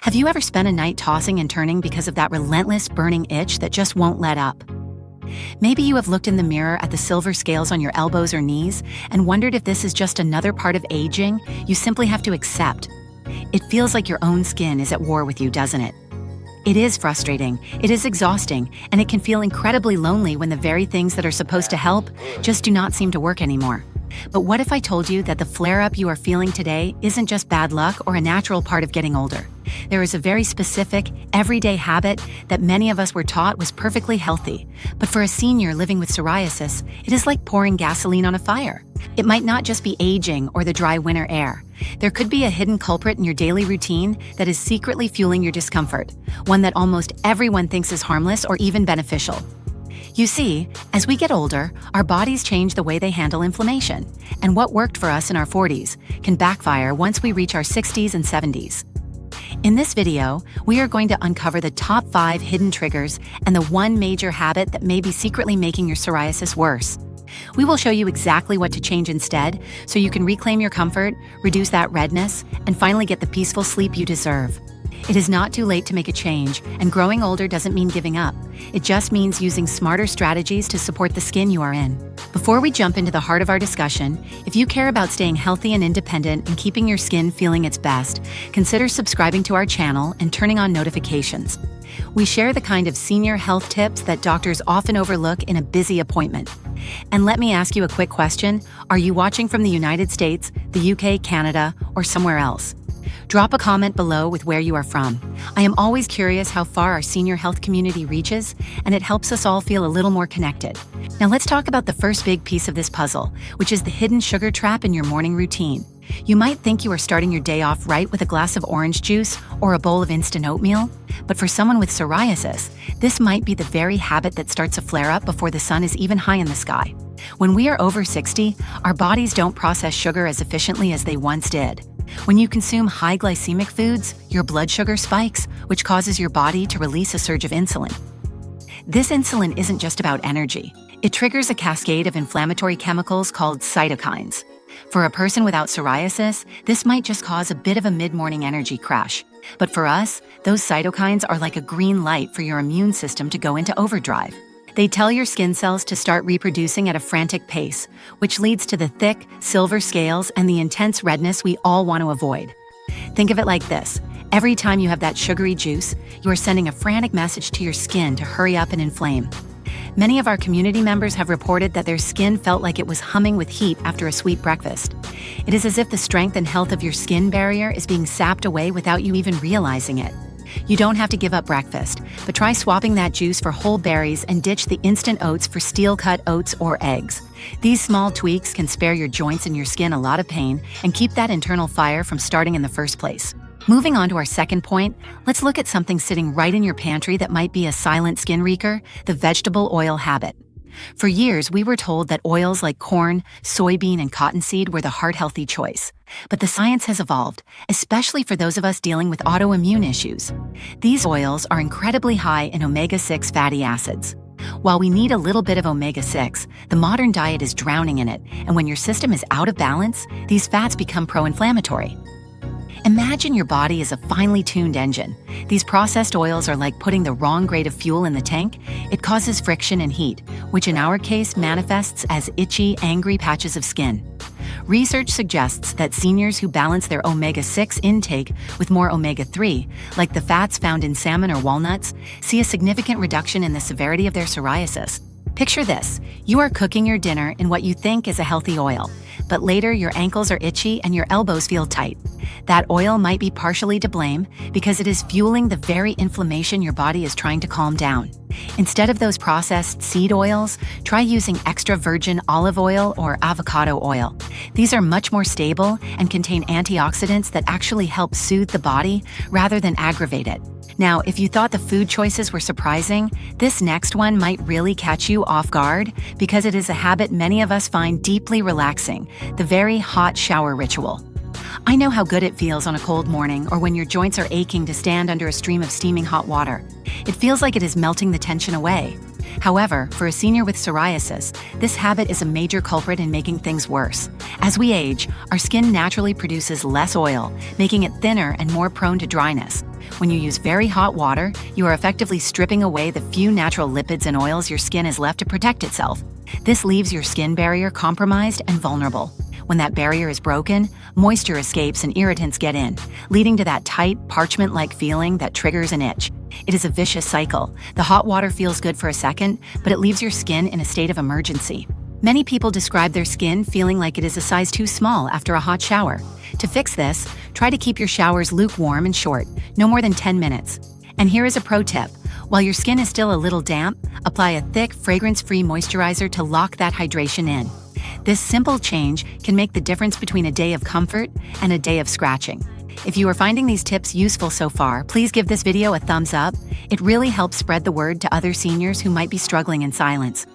Have you ever spent a night tossing and turning because of that relentless burning itch that just won't let up? Maybe you have looked in the mirror at the silver scales on your elbows or knees and wondered if this is just another part of aging you simply have to accept. It feels like your own skin is at war with you, doesn't it? It is frustrating, it is exhausting, and it can feel incredibly lonely when the very things that are supposed to help just do not seem to work anymore. But what if I told you that the flare-up you are feeling today isn't just bad luck or a natural part of getting older? There is a very specific, everyday habit that many of us were taught was perfectly healthy. But for a senior living with psoriasis, it is like pouring gasoline on a fire. It might not just be aging or the dry winter air. There could be a hidden culprit in your daily routine that is secretly fueling your discomfort, one that almost everyone thinks is harmless or even beneficial. You see, as we get older, our bodies change the way they handle inflammation, and what worked for us in our 40s can backfire once we reach our 60s and 70s. In this video, we are going to uncover the top 5 hidden triggers and the one major habit that may be secretly making your psoriasis worse. We will show you exactly what to change instead so you can reclaim your comfort, reduce that redness, and finally get the peaceful sleep you deserve. It is not too late to make a change, and growing older doesn't mean giving up. It just means using smarter strategies to support the skin you are in. Before we jump into the heart of our discussion, if you care about staying healthy and independent and keeping your skin feeling its best, consider subscribing to our channel and turning on notifications. We share the kind of senior health tips that doctors often overlook in a busy appointment. And let me ask you a quick question. Are you watching from the United States, the UK, Canada, or somewhere else? Drop a comment below with where you are from. I am always curious how far our senior health community reaches, and it helps us all feel a little more connected. Now let's talk about the first big piece of this puzzle, which is the hidden sugar trap in your morning routine. You might think you are starting your day off right with a glass of orange juice or a bowl of instant oatmeal, but for someone with psoriasis, this might be the very habit that starts a flare-up before the sun is even high in the sky. When we are over 60, our bodies don't process sugar as efficiently as they once did. When you consume high-glycemic foods, your blood sugar spikes, which causes your body to release a surge of insulin. This insulin isn't just about energy. It triggers a cascade of inflammatory chemicals called cytokines. For a person without psoriasis, this might just cause a bit of a mid-morning energy crash. But for us, those cytokines are like a green light for your immune system to go into overdrive. They tell your skin cells to start reproducing at a frantic pace, which leads to the thick, silver scales and the intense redness we all want to avoid. Think of it like this. Every time you have that sugary juice, you are sending a frantic message to your skin to hurry up and inflame. Many of our community members have reported that their skin felt like it was humming with heat after a sweet breakfast. It is as if the strength and health of your skin barrier is being sapped away without you even realizing it. You don't have to give up breakfast, but try swapping that juice for whole berries and ditch the instant oats for steel-cut oats or eggs. These small tweaks can spare your joints and your skin a lot of pain and keep that internal fire from starting in the first place. Moving on to our second point, let's look at something sitting right in your pantry that might be a silent skin reeker, the vegetable oil habit. For years, we were told that oils like corn, soybean, and cottonseed were the heart-healthy choice. But the science has evolved, especially for those of us dealing with autoimmune issues. These oils are incredibly high in omega-6 fatty acids. While we need a little bit of omega-6, the modern diet is drowning in it, and when your system is out of balance, these fats become pro-inflammatory. Imagine your body is a finely tuned engine. These processed oils are like putting the wrong grade of fuel in the tank. It causes friction and heat, which in our case manifests as itchy, angry patches of skin. Research suggests that seniors who balance their omega-6 intake with more omega-3, like the fats found in salmon or walnuts, see a significant reduction in the severity of their psoriasis. Picture this. You are cooking your dinner in what you think is a healthy oil, but later your ankles are itchy and your elbows feel tight. That oil might be partially to blame because it is fueling the very inflammation your body is trying to calm down. Instead of those processed seed oils, try using extra virgin olive oil or avocado oil. These are much more stable and contain antioxidants that actually help soothe the body rather than aggravate it. Now, if you thought the food choices were surprising, this next one might really catch you off guard because it is a habit many of us find deeply relaxing, the very hot shower ritual. I know how good it feels on a cold morning or when your joints are aching to stand under a stream of steaming hot water. It feels like it is melting the tension away. However, for a senior with psoriasis, this habit is a major culprit in making things worse. As we age, our skin naturally produces less oil, making it thinner and more prone to dryness. When you use very hot water, you are effectively stripping away the few natural lipids and oils your skin has left to protect itself. This leaves your skin barrier compromised and vulnerable. When that barrier is broken, moisture escapes and irritants get in, leading to that tight, parchment-like feeling that triggers an itch. It is a vicious cycle. The hot water feels good for a second, but it leaves your skin in a state of emergency. Many people describe their skin feeling like it is a size too small after a hot shower. To fix this, try to keep your showers lukewarm and short, no more than 10 minutes. And here is a pro tip. While your skin is still a little damp, apply a thick, fragrance-free moisturizer to lock that hydration in. This simple change can make the difference between a day of comfort and a day of scratching. If you are finding these tips useful so far, please give this video a thumbs up. It really helps spread the word to other seniors who might be struggling in silence.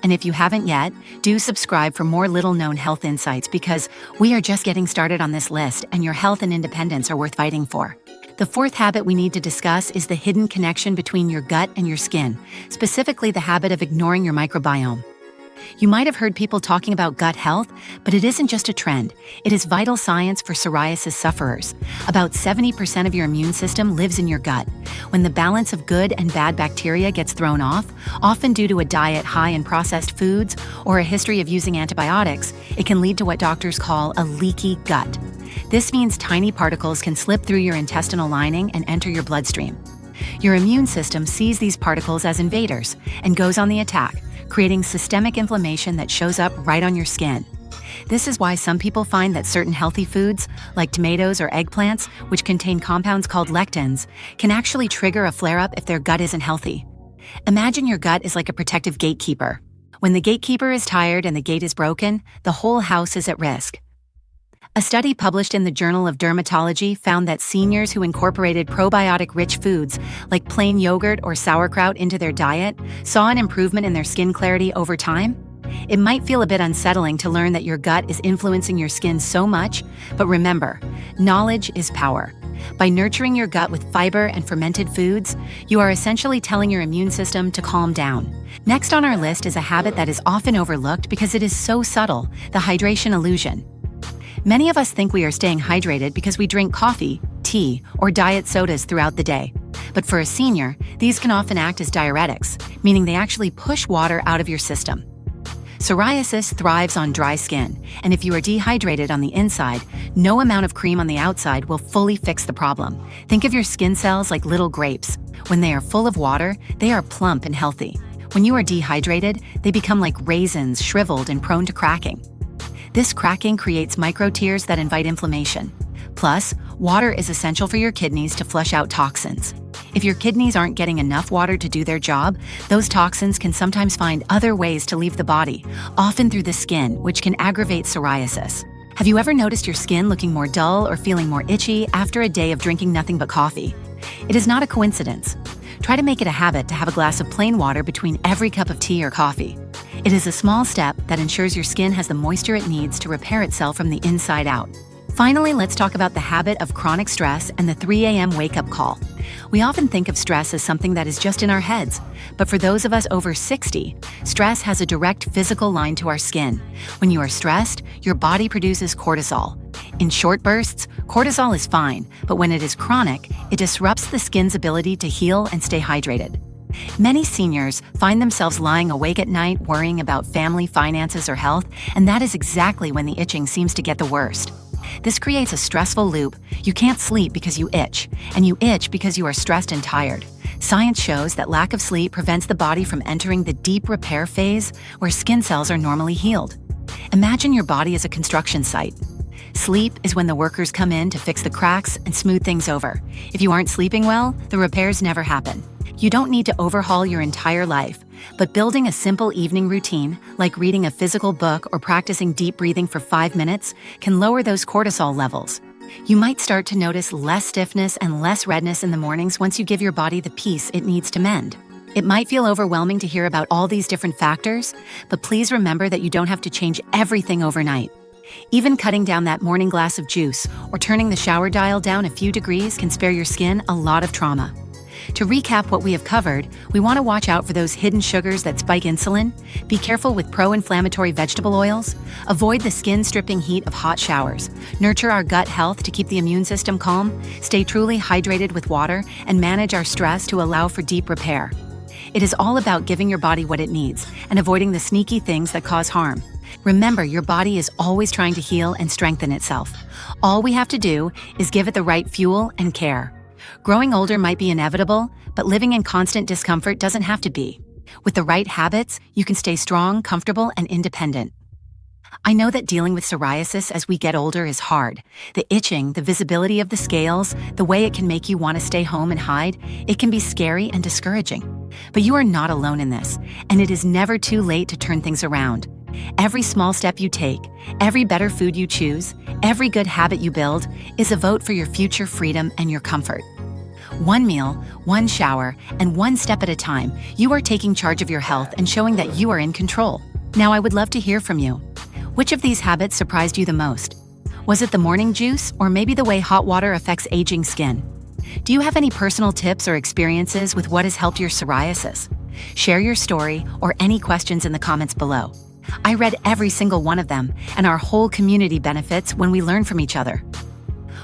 And if you haven't yet, do subscribe for more little-known health insights, because we are just getting started on this list and your health and independence are worth fighting for. The fourth habit we need to discuss is the hidden connection between your gut and your skin, specifically the habit of ignoring your microbiome. You might have heard people talking about gut health, but it isn't just a trend. It is vital science for psoriasis sufferers. About 70% of your immune system lives in your gut. When the balance of good and bad bacteria gets thrown off, often due to a diet high in processed foods or a history of using antibiotics, it can lead to what doctors call a leaky gut. This means tiny particles can slip through your intestinal lining and enter your bloodstream. Your immune system sees these particles as invaders and goes on the attack, creating systemic inflammation that shows up right on your skin. This is why some people find that certain healthy foods, like tomatoes or eggplants, which contain compounds called lectins, can actually trigger a flare-up if their gut isn't healthy. Imagine your gut is like a protective gatekeeper. When the gatekeeper is tired and the gate is broken, the whole house is at risk. A study published in the Journal of Dermatology found that seniors who incorporated probiotic-rich foods like plain yogurt or sauerkraut into their diet saw an improvement in their skin clarity over time. It might feel a bit unsettling to learn that your gut is influencing your skin so much, but remember, knowledge is power. By nurturing your gut with fiber and fermented foods, you are essentially telling your immune system to calm down. Next on our list is a habit that is often overlooked because it is so subtle: the hydration illusion. Many of us think we are staying hydrated because we drink coffee, tea, or diet sodas throughout the day. But for a senior, these can often act as diuretics, meaning they actually push water out of your system. Psoriasis thrives on dry skin, and if you are dehydrated on the inside, no amount of cream on the outside will fully fix the problem. Think of your skin cells like little grapes. When they are full of water, they are plump and healthy. When you are dehydrated, they become like raisins, shriveled and prone to cracking. This cracking creates micro-tears that invite inflammation. Plus, water is essential for your kidneys to flush out toxins. If your kidneys aren't getting enough water to do their job, those toxins can sometimes find other ways to leave the body, often through the skin, which can aggravate psoriasis. Have you ever noticed your skin looking more dull or feeling more itchy after a day of drinking nothing but coffee? It is not a coincidence. Try to make it a habit to have a glass of plain water between every cup of tea or coffee. It is a small step that ensures your skin has the moisture it needs to repair itself from the inside out. Finally, let's talk about the habit of chronic stress and the 3 a.m. wake-up call. We often think of stress as something that is just in our heads, but for those of us over 60, stress has a direct physical line to our skin. When you are stressed, your body produces cortisol. In short bursts, cortisol is fine, but when it is chronic, it disrupts the skin's ability to heal and stay hydrated. Many seniors find themselves lying awake at night worrying about family, finances, or health, and that is exactly when the itching seems to get the worst. This creates a stressful loop. You can't sleep because you itch, and you itch because you are stressed and tired. Science shows that lack of sleep prevents the body from entering the deep repair phase where skin cells are normally healed. Imagine your body as a construction site. Sleep is when the workers come in to fix the cracks and smooth things over. If you aren't sleeping well, the repairs never happen. You don't need to overhaul your entire life, but building a simple evening routine, like reading a physical book or practicing deep breathing for 5 minutes, can lower those cortisol levels. You might start to notice less stiffness and less redness in the mornings once you give your body the peace it needs to mend. It might feel overwhelming to hear about all these different factors, but please remember that you don't have to change everything overnight. Even cutting down that morning glass of juice or turning the shower dial down a few degrees can spare your skin a lot of trauma. To recap what we have covered, we want to watch out for those hidden sugars that spike insulin, be careful with pro-inflammatory vegetable oils, avoid the skin-stripping heat of hot showers, nurture our gut health to keep the immune system calm, stay truly hydrated with water, and manage our stress to allow for deep repair. It is all about giving your body what it needs and avoiding the sneaky things that cause harm. Remember, your body is always trying to heal and strengthen itself. All we have to do is give it the right fuel and care. Growing older might be inevitable, but living in constant discomfort doesn't have to be. With the right habits, you can stay strong, comfortable, and independent. I know that dealing with psoriasis as we get older is hard. The itching, the visibility of the scales, the way it can make you want to stay home and hide, it can be scary and discouraging. But you are not alone in this, and it is never too late to turn things around. Every small step you take, every better food you choose, every good habit you build is a vote for your future freedom and your comfort. One meal, one shower, and one step at a time, you are taking charge of your health and showing that you are in control. Now, I would love to hear from you. Which of these habits surprised you the most? Was it the morning juice, or maybe the way hot water affects aging skin? Do you have any personal tips or experiences with what has helped your psoriasis? Share your story or any questions in the comments below. I read every single one of them, and our whole community benefits when we learn from each other.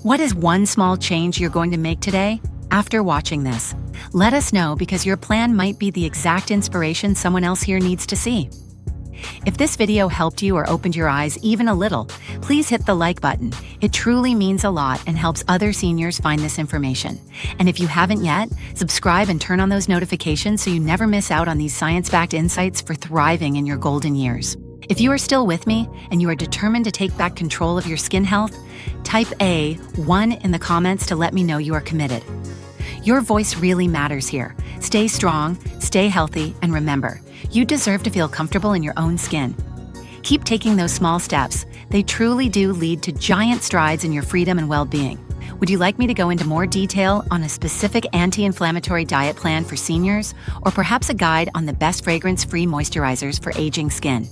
What is one small change you're going to make today? After watching this, let us know, because your plan might be the exact inspiration someone else here needs to see. If this video helped you or opened your eyes even a little, please hit the like button. It truly means a lot and helps other seniors find this information. And if you haven't yet, subscribe and turn on those notifications so you never miss out on these science-backed insights for thriving in your golden years. If you are still with me and you are determined to take back control of your skin health, type A1 in the comments to let me know you are committed. Your voice really matters here. Stay strong, stay healthy, and remember, you deserve to feel comfortable in your own skin. Keep taking those small steps. They truly do lead to giant strides in your freedom and well-being. Would you like me to go into more detail on a specific anti-inflammatory diet plan for seniors, or perhaps a guide on the best fragrance-free moisturizers for aging skin?